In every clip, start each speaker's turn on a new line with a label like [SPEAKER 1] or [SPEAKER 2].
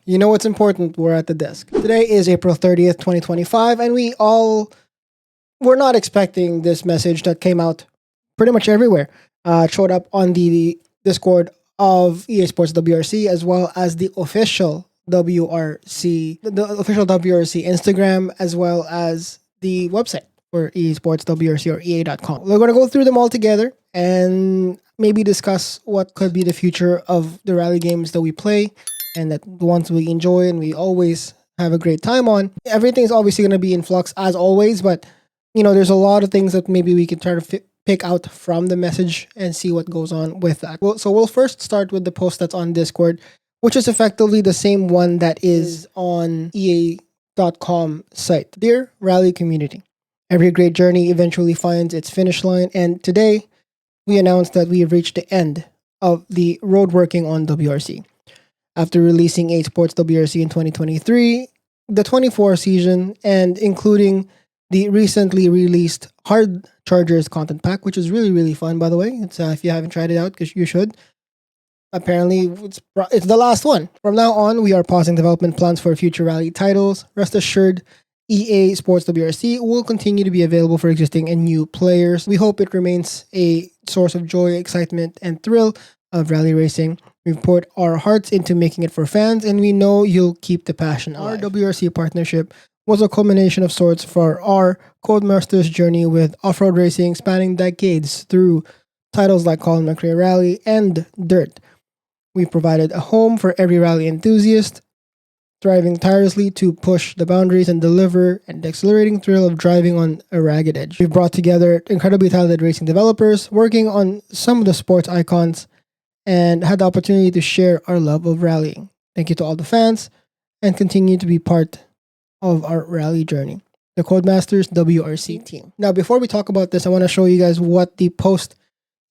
[SPEAKER 1] You know what's important? We're at the desk. Today is April 30th, 2025, and we're not expecting this message that came out pretty much everywhere. Showed up on the Discord of EA Sports WRC as well as the official WRC, the official WRC Instagram, as well as the website for EA Sports WRC or EA.com. We're going to go through them all together and maybe discuss what could be the future of the rally games that we play and that the ones we enjoy and we always have a great time on. Everything's obviously going to be in flux as always, but there's a lot of things that maybe we can try to pick out from the message and see what goes on with that. So we'll first start with the post that's on Discord, which is effectively the same one that is on EA.com site. Dear Rally community, every great journey eventually finds its finish line, and today we announced that we have reached the end of the road working on WRC. After releasing 8 Sports WRC in 2023, the 24 season, and including the recently released Hard Chargers content pack, which is really, really fun, by the way. It's if you haven't tried it out, because you should. Apparently, it's the last one. From now on, we are pausing development plans for future rally titles. Rest assured, EA Sports WRC will continue to be available for existing and new players. We hope it remains a source of joy, excitement, and thrill of rally racing. We've poured our hearts into making it for fans, and we know you'll keep the passion alive. Our WRC partnership was a culmination of sorts for our Codemasters journey with off-road racing spanning decades through titles like Colin McRae Rally and Dirt. We provided a home for every rally enthusiast, striving tirelessly to push the boundaries and deliver an exhilarating thrill of driving on a ragged edge. We've brought together incredibly talented racing developers working on some of the sports icons and had the opportunity to share our love of rallying. Thank you to all the fans and continue to be part of our rally journey. The Codemasters WRC team. Now, before we talk about this, I want to show you guys what the post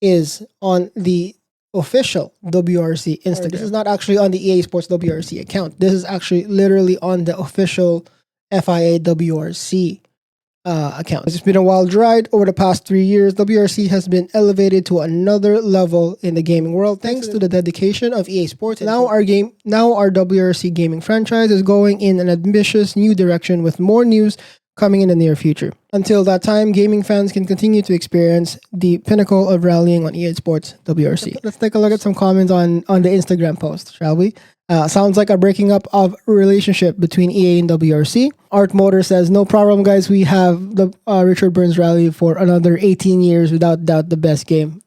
[SPEAKER 1] is on the official WRC Instagram. This is not actually on the EA Sports WRC account. This is actually literally on the official FIA WRC account. It's been a wild ride over the past 3 years. WRC has been elevated to another level in the gaming world thanks to the dedication of EA Sports. Now our WRC gaming franchise is going in an ambitious new direction with more news coming in the near future. Until that time, gaming fans can continue to experience the pinnacle of rallying on EA Sports WRC. Let's take a look at some comments on the Instagram post, shall we? Sounds like a breaking up of a relationship between EA and WRC. Art Motor says, no problem, guys. We have the Richard Burns Rally for another 18 years, without doubt the best game.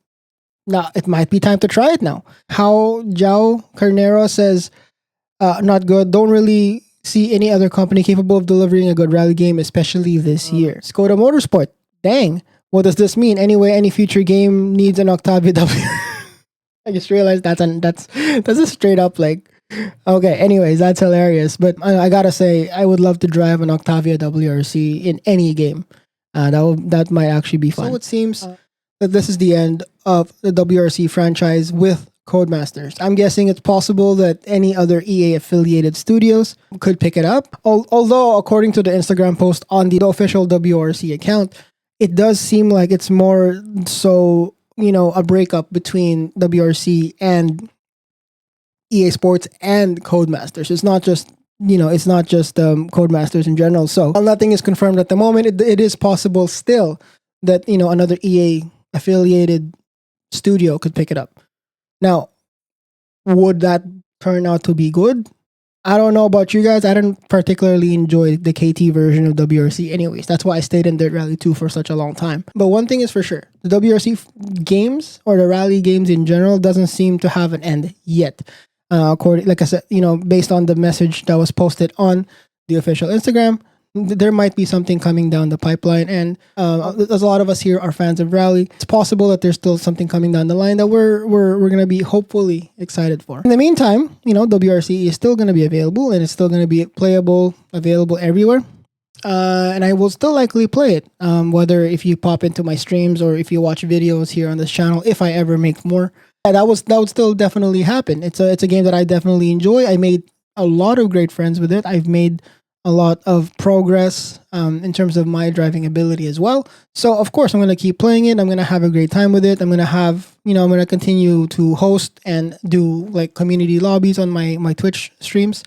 [SPEAKER 1] Now, it might be time to try it now. How Jao Carnero says, not good. Don't really see any other company capable of delivering a good rally game, especially this year. Skoda Motorsport. Dang. What does this mean? Anyway, any future game needs an Octavia W. I just realized that's a straight up okay, anyways, that's hilarious. But I gotta say, I would love to drive an Octavia WRC in any game. That might actually be fun. So it seems that this is the end of the WRC franchise with Codemasters. I'm guessing it's possible that any other EA affiliated studios could pick it up. Although, according to the Instagram post on the official WRC account, it does seem like it's more so, a breakup between WRC and EA Sports and Codemasters. It's not just Codemasters in general. So while nothing is confirmed at the moment, it is possible still that another EA affiliated studio could pick it up. Now, would that turn out to be good? I don't know about you guys. I didn't particularly enjoy the KT version of WRC anyways. That's why I stayed in Dirt Rally 2 for such a long time. But one thing is for sure, the WRC games or the rally games in general doesn't seem to have an end yet. Like I said, based on the message that was posted on the official Instagram, there might be something coming down the pipeline, and as a lot of us here are fans of rally, it's possible that there's still something coming down the line that we're gonna be hopefully excited for. In the meantime, WRC is still gonna be available, and it's still gonna be playable, available everywhere, and I will still likely play it. Whether if you pop into my streams or if you watch videos here on this channel, if I ever make more, that would still definitely happen. It's a game that I definitely enjoy. I made a lot of great friends with it. I've made a lot of progress in terms of my driving ability as well. So of course I'm going to keep playing it. I'm going to have a great time with it. I'm going to have, I'm going to continue to host and do like community lobbies on my Twitch streams.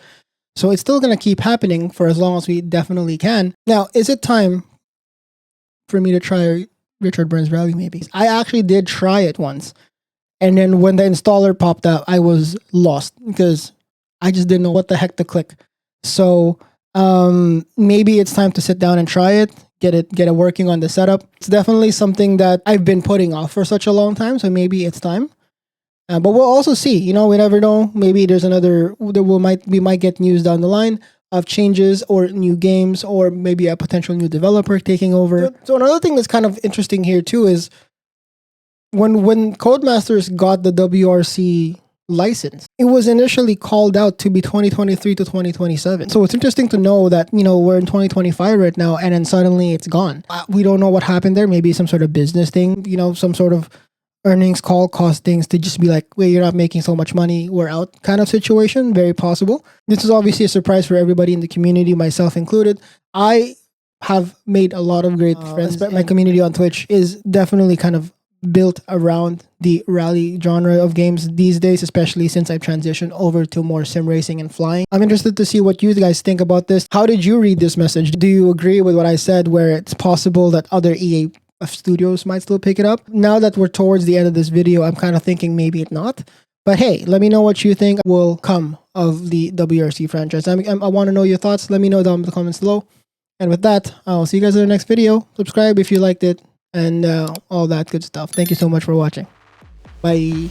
[SPEAKER 1] So it's still going to keep happening for as long as we definitely can. Now, is it time for me to try Richard Burns Rally maybe? I actually did try it once. And then when the installer popped up, I was lost because I just didn't know what the heck to click. So maybe it's time to sit down and try it, get it working on the setup. It's definitely something that I've been putting off for such a long time. So maybe it's time. But we'll also see. You know, we never know. Maybe there's we might get news down the line of changes or new games, or maybe a potential new developer taking over. So another thing that's kind of interesting here too is when Codemasters got the WRC license, it was initially called out to be 2023 to 2027. So it's interesting to know that, you know, we're in 2025 right now, and then suddenly it's gone. We don't know what happened there. Maybe some sort of business thing, you know, some sort of earnings call caused things to just be like, wait, you're not making so much money, we're out kind of situation. Very possible. This is obviously a surprise for everybody in the community, myself included. I have made a lot of great friends, but my community on Twitch is definitely kind of built around the rally genre of games these days, especially since I've transitioned over to more sim racing and flying. I'm interested to see what you guys think about this. How did you read this message? Do you agree with what I said, where it's possible that other EA studios might still pick it up? Now that we're towards the end of this video, I'm kind of thinking maybe it's not. But hey, let me know what you think will come of the WRC franchise. I want to know your thoughts. Let me know down in the comments below. And with that, I'll see you guys in the next video. Subscribe if you liked it, and all that good stuff. Thank you so much for watching. Bye.